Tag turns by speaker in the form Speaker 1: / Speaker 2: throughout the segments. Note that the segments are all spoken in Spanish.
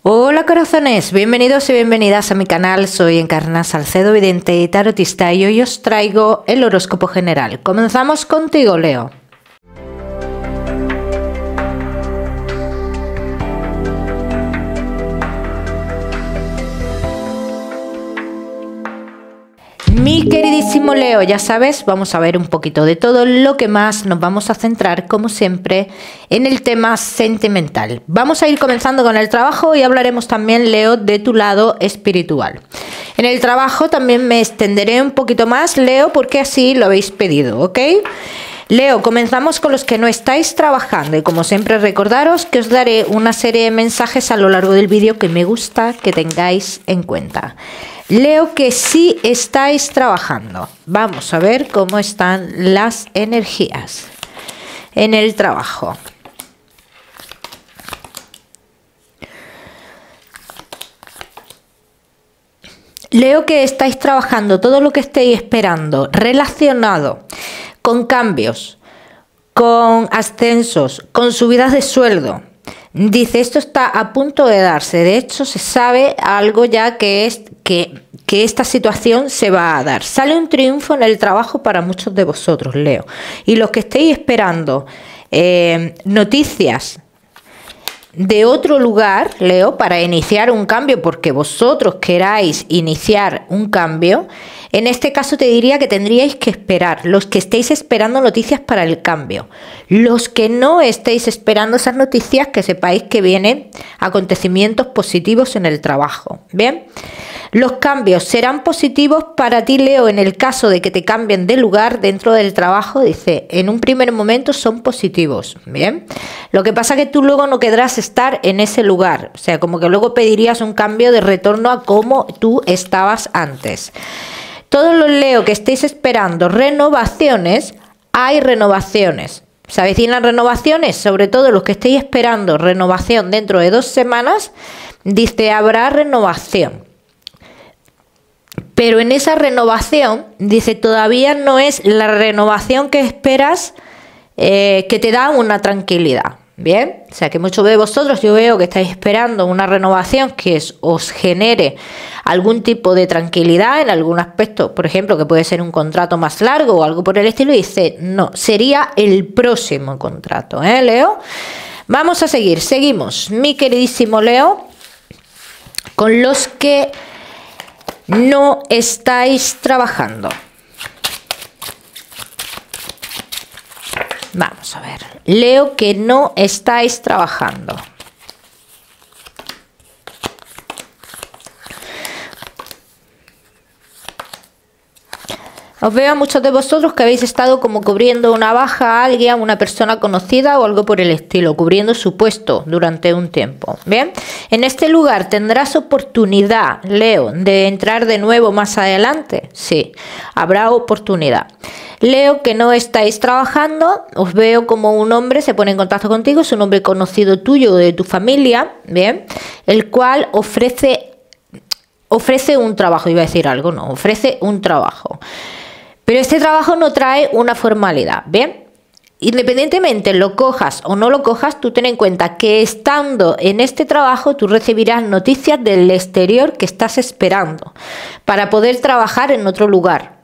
Speaker 1: Hola corazones, bienvenidos y bienvenidas a mi canal. Soy Encarna Salcedo, vidente y tarotista, y hoy os traigo el horóscopo general. Comenzamos contigo, Leo. Mi queridísimo Leo, ya sabes, vamos a ver un poquito de todo. Lo que más nos vamos a centrar, como siempre, en el tema sentimental. Vamos a ir comenzando con el trabajo y hablaremos también, Leo, de tu lado espiritual. En el trabajo también me extenderé un poquito más, Leo, porque así lo habéis pedido, ¿ok? Leo, comenzamos con los que no estáis trabajando y como siempre recordaros que os daré una serie de mensajes a lo largo del vídeo que me gusta que tengáis en cuenta. Leo, que sí estáis trabajando. Vamos a ver cómo están las energías en el trabajo. Leo, que estáis trabajando todo lo que estéis esperando relacionado con cambios, con ascensos, con subidas de sueldo. Dice, esto está a punto de darse. De hecho, se sabe algo ya que es que esta situación se va a dar. Sale un triunfo en el trabajo para muchos de vosotros, Leo. Y los que estéis esperando noticias de otro lugar, Leo, para iniciar un cambio, porque vosotros queráis iniciar un cambio, en este caso te diría que tendríais que esperar, los que estéis esperando noticias para el cambio. Los que no estéis esperando esas noticias, que sepáis que vienen acontecimientos positivos en el trabajo. Bien, los cambios serán positivos para ti, Leo, en el caso de que te cambien de lugar dentro del trabajo. Dice, en un primer momento son positivos. Bien, lo que pasa es que tú luego no querrás estar en ese lugar, o sea, como que luego pedirías un cambio de retorno a como tú estabas antes. Todos los, Leo, que estéis esperando renovaciones, hay renovaciones. ¿Se avecinan renovaciones? Sobre todo los que estéis esperando renovación dentro de 2 semanas, dice, habrá renovación. Pero en esa renovación, dice, todavía no es la renovación que esperas, que te da una tranquilidad. Bien, o sea que muchos de vosotros yo veo que estáis esperando una renovación que os genere algún tipo de tranquilidad en algún aspecto, por ejemplo, que puede ser un contrato más largo o algo por el estilo, y dice, no, sería el próximo contrato, Leo. Vamos a seguir, seguimos, mi queridísimo Leo, con los que no estáis trabajando. Vamos a ver, Leo, que no estáis trabajando. Os veo a muchos de vosotros que habéis estado como cubriendo una baja a alguien, a una persona conocida o algo por el estilo, cubriendo su puesto durante un tiempo. Bien, en este lugar tendrás oportunidad, Leo, de entrar de nuevo más adelante. Sí, habrá oportunidad. Leo, que no estáis trabajando, os veo como un hombre se pone en contacto contigo, es un hombre conocido tuyo o de tu familia, bien, el cual ofrece un trabajo, iba a decir algo, no, ofrece un trabajo. Pero este trabajo no trae una formalidad, ¿bien? Independientemente lo cojas o no lo cojas, tú ten en cuenta que estando en este trabajo tú recibirás noticias del exterior que estás esperando para poder trabajar en otro lugar,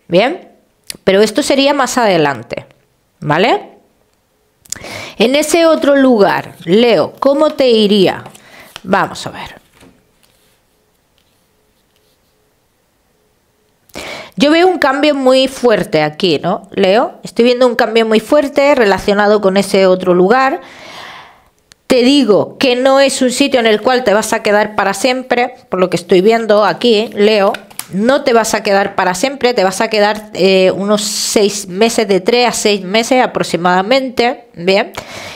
Speaker 1: ¿bien? Pero esto sería más adelante, ¿vale? En ese otro lugar, Leo, ¿cómo te iría? Vamos a ver. Yo veo un cambio muy fuerte aquí, ¿no, Leo? Estoy viendo un cambio muy fuerte relacionado con ese otro lugar. Te digo que no es un sitio en el cual te vas a quedar para siempre, por lo que estoy viendo aquí, Leo. No te vas a quedar para siempre, te vas a quedar unos 6 meses, de 3 a 6 meses aproximadamente, ¿bien?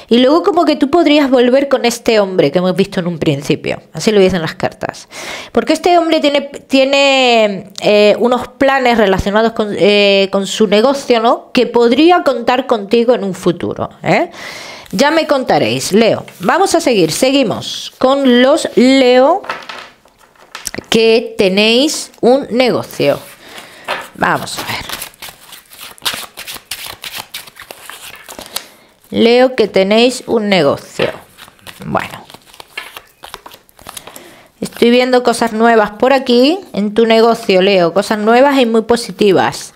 Speaker 1: Y luego como que tú podrías volver con este hombre que hemos visto en un principio, así lo dicen las cartas. Porque este hombre tiene unos planes relacionados con su negocio, ¿no? Que podría contar contigo en un futuro, Ya me contaréis, Leo. Vamos a seguir, seguimos con los Leo que tenéis un negocio. Vamos a ver. Leo, que tenéis un negocio. Bueno. Estoy viendo cosas nuevas por aquí en tu negocio, Leo. Cosas nuevas y muy positivas.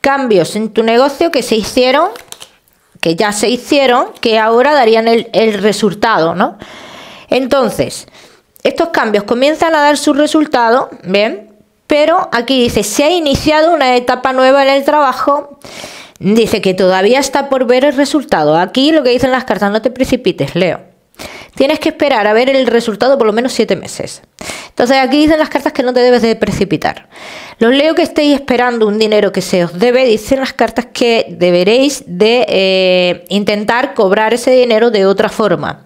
Speaker 1: Cambios en tu negocio que se hicieron, que ya se hicieron, que ahora darían el resultado, ¿no? Entonces, estos cambios comienzan a dar su resultado, ¿bien? Pero aquí dice, se ha iniciado una etapa nueva en el trabajo. Dice que todavía está por ver el resultado. Aquí lo que dicen las cartas, no te precipites, Leo. Tienes que esperar a ver el resultado por lo menos 7 meses. Entonces aquí dicen las cartas que no te debes de precipitar. Los Leo que estéis esperando un dinero que se os debe, dicen las cartas que deberéis de intentar cobrar ese dinero de otra forma.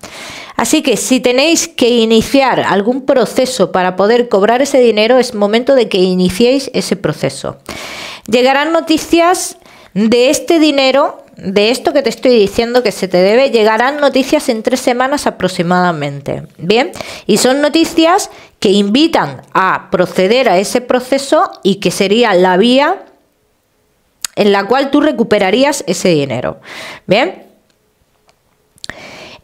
Speaker 1: Así que si tenéis que iniciar algún proceso para poder cobrar ese dinero, es momento de que iniciéis ese proceso. Llegarán noticias de este dinero, de esto que te estoy diciendo que se te debe, llegarán noticias en 3 semanas aproximadamente. Bien, y son noticias que invitan a proceder a ese proceso y que sería la vía en la cual tú recuperarías ese dinero. Bien.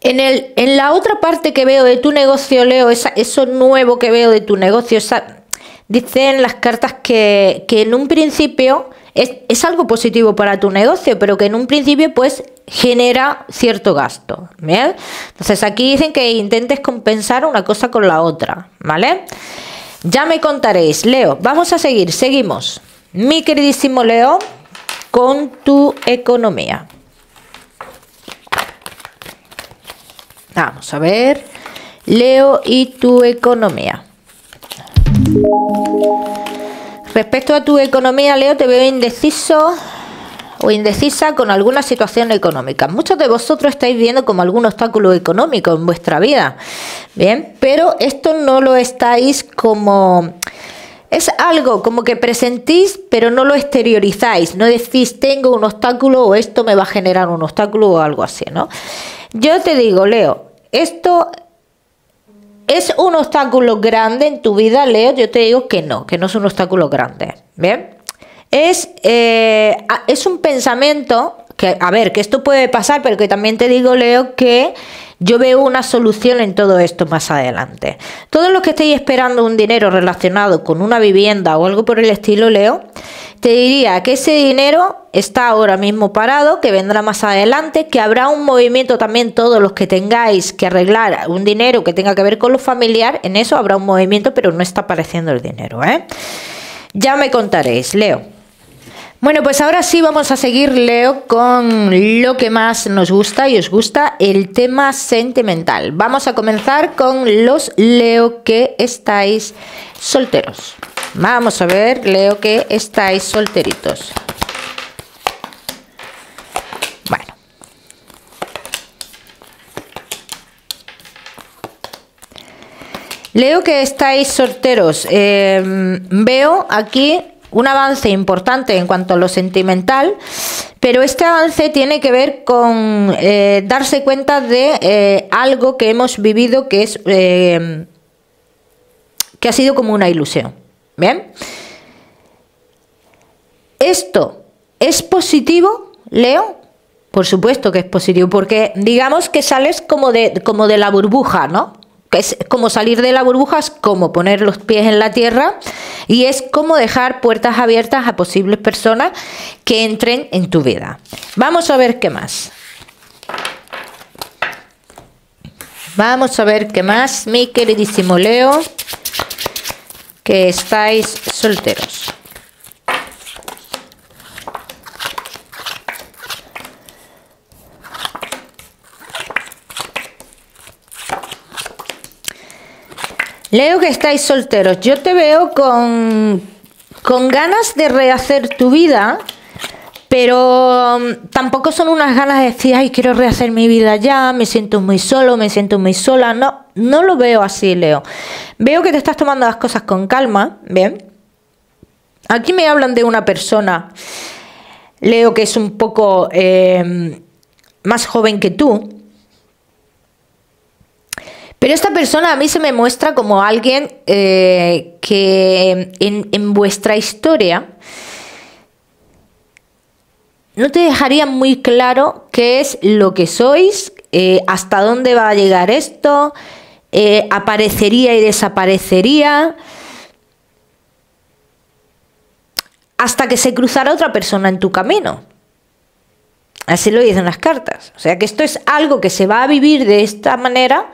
Speaker 1: En la otra parte que veo de tu negocio, Leo, eso nuevo que veo de tu negocio, dicen las cartas que en un principio es algo positivo para tu negocio, pero que en un principio pues genera cierto gasto, ¿bien? Entonces aquí dicen que intentes compensar una cosa con la otra, ¿vale? Ya me contaréis, Leo. Vamos a seguimos, mi queridísimo Leo, con tu economía. Vamos a ver, Leo y tu economía. Respecto a tu economía, Leo, te veo indeciso o indecisa con alguna situación económica. Muchos de vosotros estáis viendo como algún obstáculo económico en vuestra vida, bien, pero esto no lo estáis como... Es algo como que presentís, pero no lo exteriorizáis. No decís, tengo un obstáculo o esto me va a generar un obstáculo o algo así, ¿no? Yo te digo, Leo, esto es un obstáculo grande en tu vida, Leo. Yo te digo que no es un obstáculo grande. ¿Bien? Es un pensamiento que, a ver, que esto puede pasar, pero que también te digo, Leo, que yo veo una solución en todo esto más adelante. Todos los que estéis esperando un dinero relacionado con una vivienda o algo por el estilo, Leo, te diría que ese dinero está ahora mismo parado, que vendrá más adelante, que habrá un movimiento también, todos los que tengáis que arreglar un dinero que tenga que ver con lo familiar, en eso habrá un movimiento, pero no está apareciendo el dinero, ¿eh? Ya me contaréis, Leo. Bueno, pues ahora sí vamos a seguir, Leo, con lo que más nos gusta y os gusta, el tema sentimental. Vamos a comenzar con los Leo que estáis solteros. Vamos a ver, Leo, que estáis solteritos. Bueno. Leo que estáis solteros. Veo aquí un avance importante en cuanto a lo sentimental, pero este avance tiene que ver con darse cuenta de algo que hemos vivido que es que ha sido como una ilusión. ¿Bien? ¿Esto es positivo, Leo? Por supuesto que es positivo, porque digamos que sales como de la burbuja, ¿no? Que es como salir de la burbuja, es como poner los pies en la tierra y es como dejar puertas abiertas a posibles personas que entren en tu vida. Vamos a ver qué más. Vamos a ver qué más, mi queridísimo Leo, que estáis solteros. Leo que estáis solteros, yo te veo con ganas de rehacer tu vida, pero tampoco son unas ganas de decir, ay, quiero rehacer mi vida ya, me siento muy solo, me siento muy sola. No lo veo así, Leo. Veo que te estás tomando las cosas con calma, ¿bien? Aquí me hablan de una persona, Leo, que es un poco más joven que tú. Pero esta persona a mí se me muestra como alguien que en vuestra historia no te dejaría muy claro qué es lo que sois, hasta dónde va a llegar esto, aparecería y desaparecería hasta que se cruzara otra persona en tu camino. Así lo dicen las cartas. O sea que esto es algo que se va a vivir de esta manera,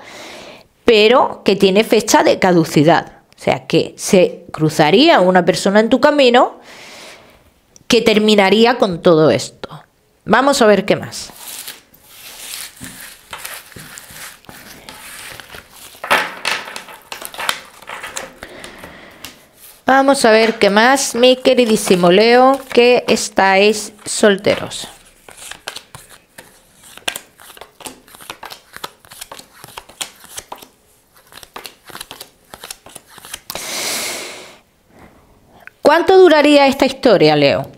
Speaker 1: pero que tiene fecha de caducidad. O sea que se cruzaría una persona en tu camino que terminaría con todo esto. Vamos a ver qué más. Vamos a ver qué más, mi queridísimo Leo, que estáis solteros. ¿Cuánto duraría esta historia, Leo?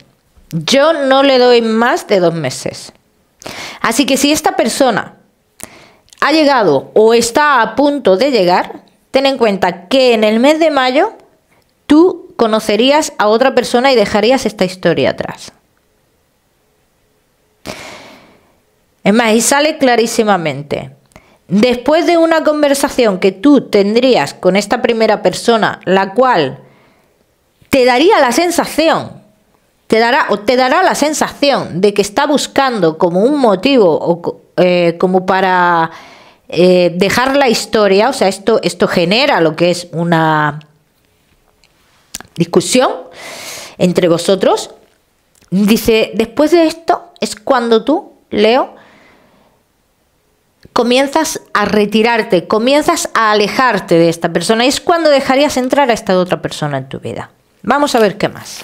Speaker 1: Yo no le doy más de 2 meses. Así que si esta persona ha llegado o está a punto de llegar, ten en cuenta que en el mes de mayo tú conocerías a otra persona y dejarías esta historia atrás. Es más, y sale clarísimamente. Después de una conversación que tú tendrías con esta primera persona, la cual te daría la sensación, te dará la sensación de que está buscando como un motivo o como para dejar la historia, o sea, esto genera lo que es una discusión entre vosotros. Dice, después de esto es cuando tú, Leo, comienzas a retirarte, comienzas a alejarte de esta persona y es cuando dejarías entrar a esta otra persona en tu vida. Vamos a ver qué más.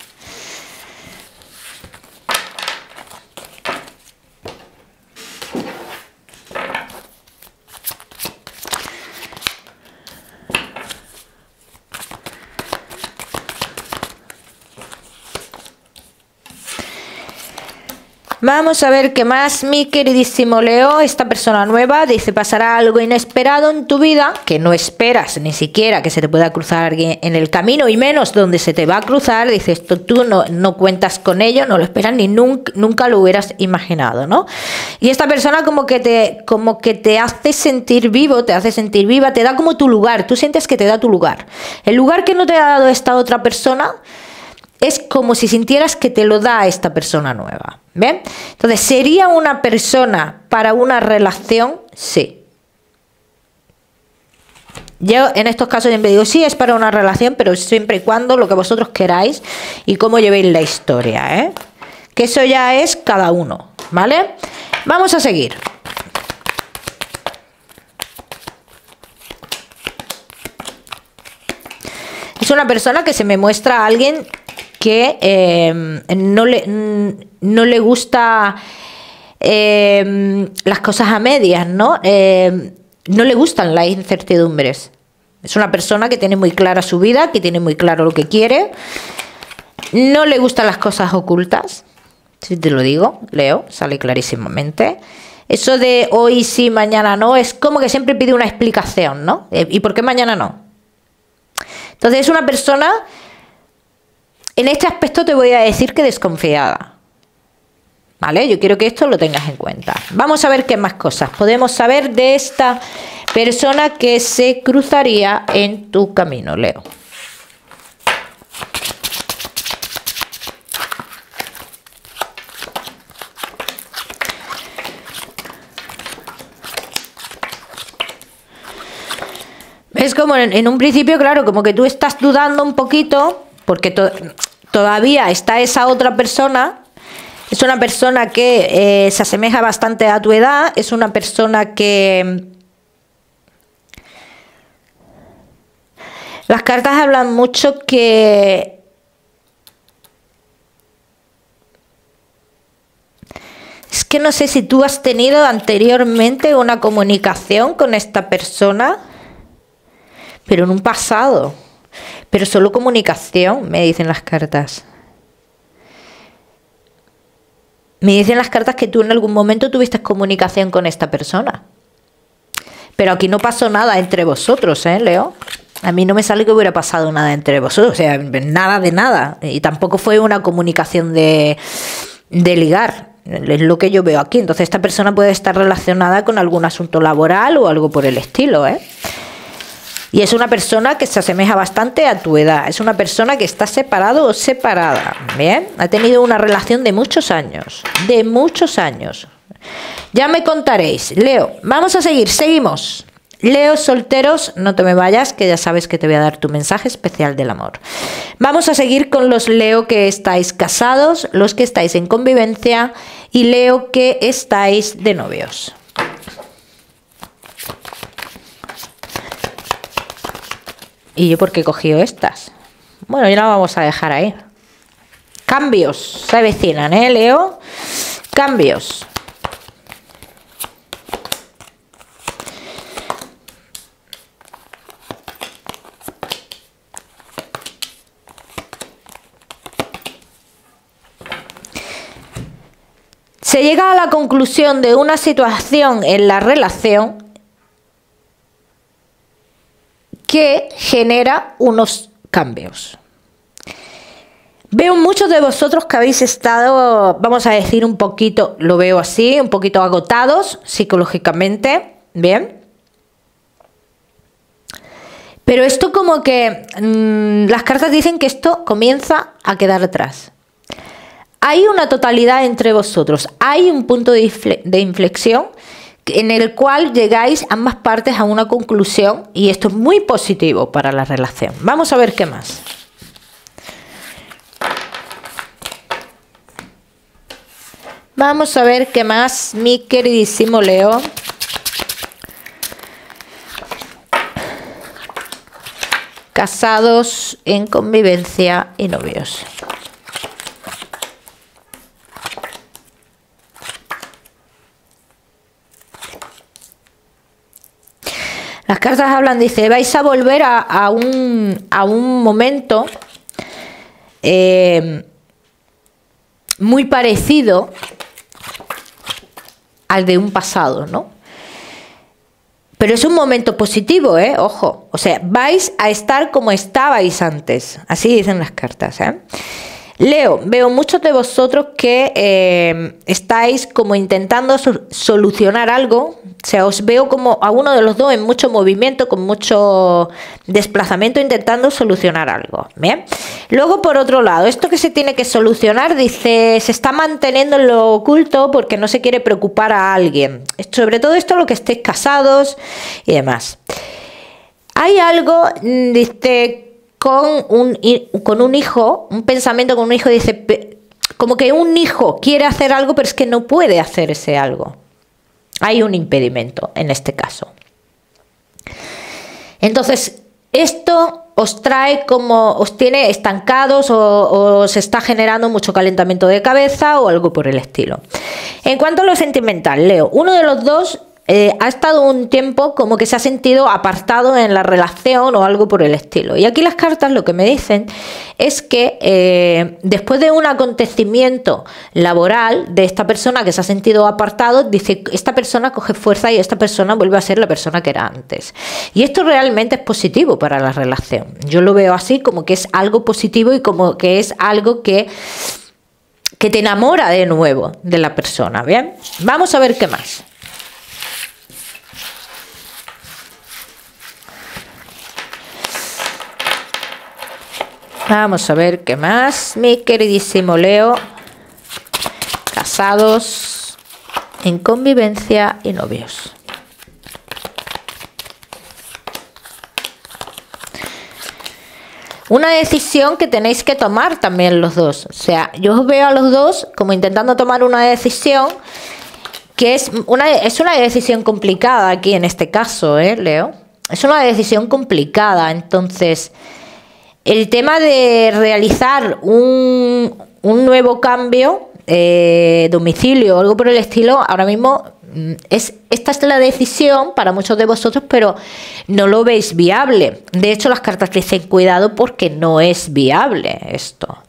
Speaker 1: Vamos a ver qué más, mi queridísimo Leo. Esta persona nueva dice, pasará algo inesperado en tu vida que no esperas ni siquiera que se te pueda cruzar alguien en el camino, y menos donde se te va a cruzar. Dice, esto tú no cuentas con ello, no lo esperas ni nunca lo hubieras imaginado, ¿no? Y esta persona como que te hace sentir vivo, te hace sentir viva, te da como tu lugar. Tú sientes que te da tu lugar. El lugar que no te ha dado esta otra persona es como si sintieras que te lo da esta persona nueva. ¿Bien? Entonces, ¿sería una persona para una relación? Sí. Yo en estos casos siempre digo, sí, es para una relación, pero siempre y cuando lo que vosotros queráis y cómo llevéis la historia, ¿eh? Que eso ya es cada uno, ¿vale? Vamos a seguir. Es una persona que se me muestra a alguien que no le gusta las cosas a medias, ¿no? No le gustan las incertidumbres. Es una persona que tiene muy clara su vida, que tiene muy claro lo que quiere. No le gustan las cosas ocultas. Si te lo digo, Leo, sale clarísimamente. Eso de hoy sí, mañana no, es como que siempre pide una explicación, ¿no? ¿Y por qué mañana no? Entonces es una persona... En este aspecto te voy a decir que desconfiada. ¿Vale? Yo quiero que esto lo tengas en cuenta. Vamos a ver qué más cosas podemos saber de esta persona que se cruzaría en tu camino, Leo. Es como en un principio, claro, como que tú estás dudando un poquito, porque todavía está esa otra persona. Es una persona que se asemeja bastante a tu edad, es una persona que... Las cartas hablan mucho que... Es que no sé si tú has tenido anteriormente una comunicación con esta persona, pero en un pasado. Pero solo comunicación, me dicen las cartas. Me dicen las cartas que tú en algún momento tuviste comunicación con esta persona. Pero aquí no pasó nada entre vosotros, ¿eh, Leo? A mí no me sale que hubiera pasado nada entre vosotros. O sea, nada de nada. Y tampoco fue una comunicación de ligar. Es lo que yo veo aquí. Entonces esta persona puede estar relacionada con algún asunto laboral o algo por el estilo, ¿eh? Y es una persona que se asemeja bastante a tu edad. Es una persona que está separado o separada. Bien, ha tenido una relación de muchos años. De muchos años. Ya me contaréis. Leo, vamos a seguir. Seguimos. Leo, solteros, no te me vayas, que ya sabes que te voy a dar tu mensaje especial del amor. Vamos a seguir con los Leo que estáis casados, los que estáis en convivencia y Leo que estáis de novios. ¿Y yo por qué he cogido estas? Bueno, ya la vamos a dejar ahí. Cambios se avecinan, ¿eh, Leo? Cambios. Se llega a la conclusión de una situación en la relación que genera unos cambios. Veo muchos de vosotros que habéis estado, vamos a decir un poquito, lo veo así, un poquito agotados psicológicamente, ¿bien? Pero esto como que las cartas dicen que esto comienza a quedar atrás. Hay una totalidad entre vosotros, hay un punto de inflexión en el cual llegáis ambas partes a una conclusión y esto es muy positivo para la relación. Vamos a ver qué más. Vamos a ver qué más, mi queridísimo Leo. Casados, en convivencia y novios. Las cartas hablan, dice, vais a volver a un momento muy parecido al de un pasado, ¿no? Pero es un momento positivo, ¿eh? Ojo, o sea, vais a estar como estabais antes, así dicen las cartas, ¿eh? Leo, veo muchos de vosotros que estáis como intentando solucionar algo. O sea, os veo como a uno de los dos en mucho movimiento, con mucho desplazamiento, intentando solucionar algo. ¿Bien? Luego, por otro lado, esto que se tiene que solucionar, dice, se está manteniendo en lo oculto porque no se quiere preocupar a alguien. Sobre todo esto, lo que estéis casados y demás. Hay algo, dice, con un hijo, un pensamiento con un hijo, dice, como que un hijo quiere hacer algo, pero es que no puede hacer ese algo. Hay un impedimento en este caso. Entonces, esto os trae como, os tiene estancados o os está generando mucho calentamiento de cabeza o algo por el estilo. En cuanto a lo sentimental, Leo, uno de los dos ha estado un tiempo como que se ha sentido apartado en la relación o algo por el estilo. Y aquí las cartas lo que me dicen es que después de un acontecimiento laboral de esta persona que se ha sentido apartado, dice, esta persona coge fuerza y esta persona vuelve a ser la persona que era antes. Y esto realmente es positivo para la relación. Yo lo veo así, como que es algo positivo y como que es algo que te enamora de nuevo de la persona. ¿Bien? Vamos a ver qué más. Vamos a ver qué más, mi queridísimo Leo. Casados, en convivencia y novios. Una decisión que tenéis que tomar también los dos. O sea, yo os veo a los dos como intentando tomar una decisión que es una decisión complicada aquí en este caso, Leo. Es una decisión complicada, entonces el tema de realizar un nuevo cambio, domicilio o algo por el estilo, ahora mismo esta es la decisión para muchos de vosotros, pero no lo veis viable. De hecho, las cartas dicen cuidado porque no es viable esto.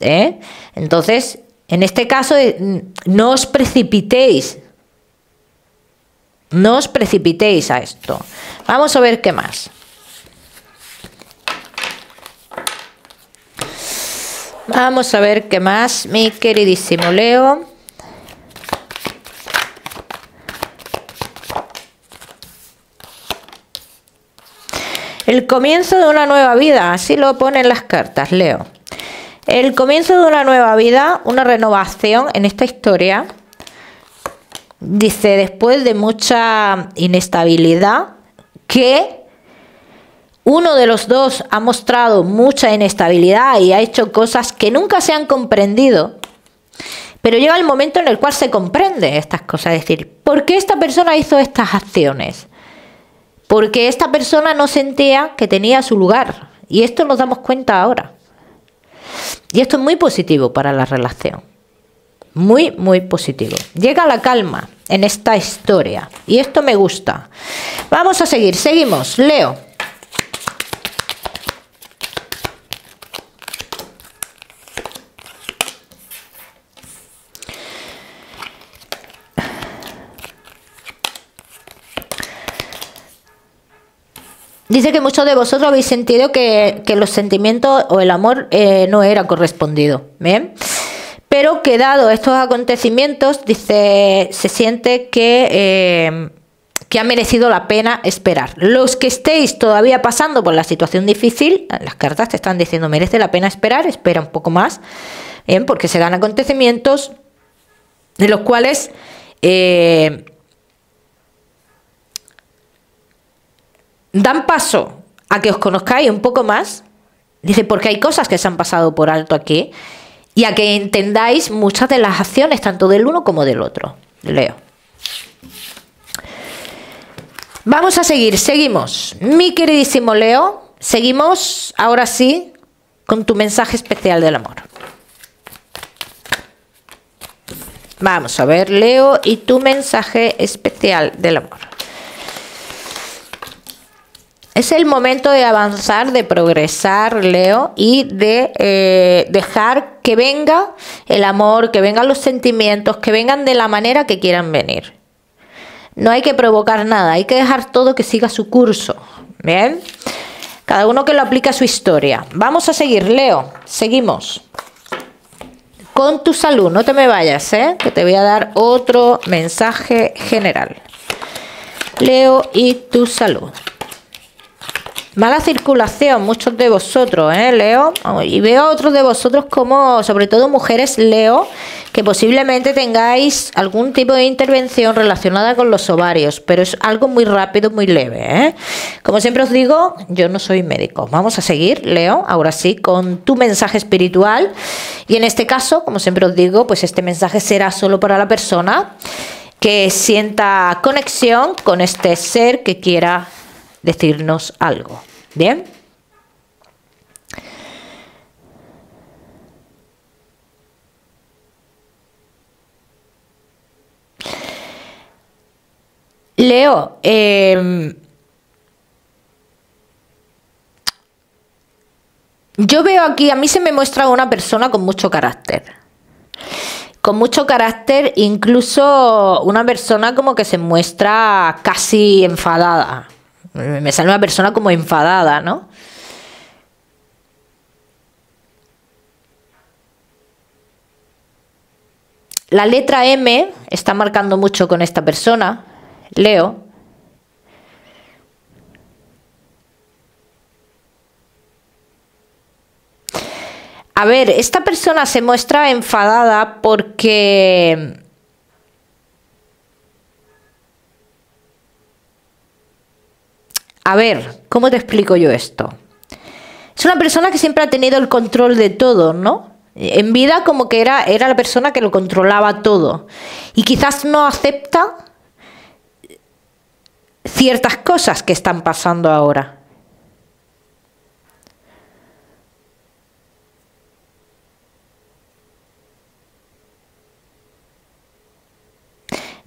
Speaker 1: Entonces, en este caso, no os precipitéis. No os precipitéis a esto. Vamos a ver qué más. Vamos a ver qué más, mi queridísimo Leo. El comienzo de una nueva vida, así lo ponen las cartas, Leo. El comienzo de una nueva vida, una renovación en esta historia. Dice, después de mucha inestabilidad, que uno de los dos ha mostrado mucha inestabilidad y ha hecho cosas que nunca se han comprendido, pero llega el momento en el cual se comprende estas cosas. Es decir, ¿por qué esta persona hizo estas acciones? Porque esta persona no sentía que tenía su lugar. Y esto nos damos cuenta ahora. Y esto es muy positivo para la relación. Muy, muy positivo. Llega la calma en esta historia. Y esto me gusta. Vamos a seguir. Seguimos. Leo. Dice que muchos de vosotros habéis sentido que los sentimientos o el amor no era correspondido. ¿Bien? Pero que dado estos acontecimientos, dice, se siente que ha merecido la pena esperar. Los que estéis todavía pasando por la situación difícil, las cartas te están diciendo, merece la pena esperar, espera un poco más. Bien, porque se dan acontecimientos de los cuales dan paso a que os conozcáis un poco más. Dice, porque hay cosas que se han pasado por alto aquí. Y a que entendáis muchas de las acciones, tanto del uno como del otro. Leo. Vamos a seguir, seguimos. Mi queridísimo Leo, seguimos ahora sí con tu mensaje especial del amor. Vamos a ver, Leo, y tu mensaje especial del amor. Es el momento de avanzar, de progresar, Leo, y de dejar que venga el amor, que vengan los sentimientos, que vengan de la manera que quieran venir. No hay que provocar nada, hay que dejar todo que siga su curso. ¿Bien? Cada uno que lo aplique a su historia. Vamos a seguir, Leo. Seguimos. Con tu salud, no te me vayas, que te voy a dar otro mensaje general. Leo y tu salud. Mala circulación, muchos de vosotros, Leo, y veo a otros de vosotros como, sobre todo mujeres, Leo, que posiblemente tengáis algún tipo de intervención relacionada con los ovarios, pero es algo muy rápido, muy leve, Como siempre os digo, yo no soy médico. Vamos a seguir, Leo, ahora sí, con tu mensaje espiritual, y en este caso, como siempre os digo, pues este mensaje será solo para la persona que sienta conexión con este ser que quiera decirnos algo. ¿Bien? Leo, yo veo aquí, a mí se me muestra una persona con mucho carácter. Con mucho carácter, incluso una persona como que se muestra casi enfadada. Me sale una persona como enfadada, ¿no? La letra M está marcando mucho con esta persona, Leo. A ver, esta persona se muestra enfadada porque a ver, ¿cómo te explico yo esto? Es una persona que siempre ha tenido el control de todo, ¿no? En vida como que era la persona que lo controlaba todo. Y quizás no acepta ciertas cosas que están pasando ahora.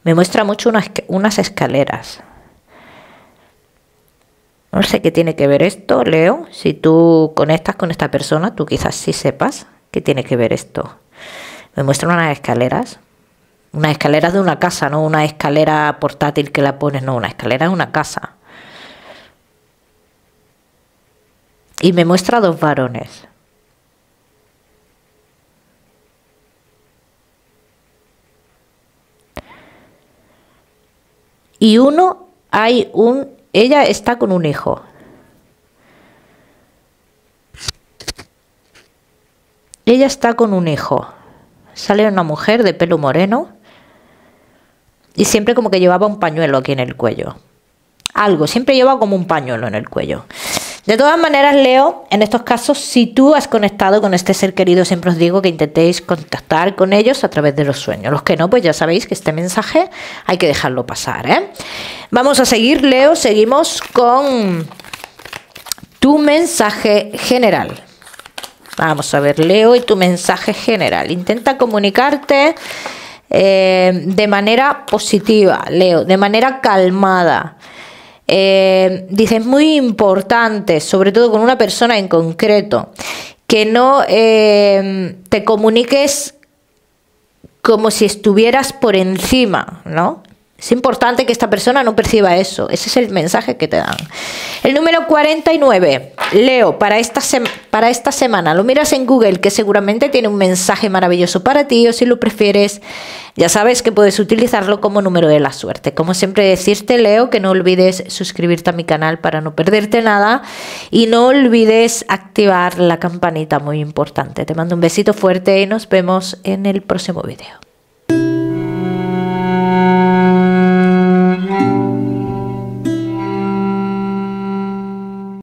Speaker 1: Me muestra mucho unas escaleras. No sé qué tiene que ver esto, Leo. Si tú conectas con esta persona, tú quizás sí sepas qué tiene que ver esto. Me muestran unas escaleras. Unas escaleras de una casa, no una escalera portátil que la pones, no, una escalera de una casa. Y me muestra dos varones. Y ella está con un hijo. ella está con un hijo. Sale una mujer de pelo moreno y siempre como que llevaba un pañuelo aquí en el cuello. Algo, siempre lleva como un pañuelo en el cuello. De todas maneras, Leo, en estos casos, si tú has conectado con este ser querido, siempre os digo que intentéis contactar con ellos a través de los sueños. Los que no, pues ya sabéis que este mensaje hay que dejarlo pasar, ¿eh? Vamos a seguir, Leo, seguimos con tu mensaje general. Vamos a ver, Leo, y tu mensaje general. Intenta comunicarte de manera positiva, Leo, de manera calmada. Dice, es muy importante, sobre todo con una persona en concreto, que no te comuniques como si estuvieras por encima, ¿no? Es importante que esta persona no perciba eso. Ese es el mensaje que te dan. El número 49, Leo, para esta semana. Lo miras en Google, que seguramente tiene un mensaje maravilloso para ti, o si lo prefieres, ya sabes que puedes utilizarlo como número de la suerte. Como siempre decirte, Leo, que no olvides suscribirte a mi canal para no perderte nada. Y no olvides activar la campanita, muy importante. Te mando un besito fuerte y nos vemos en el próximo vídeo.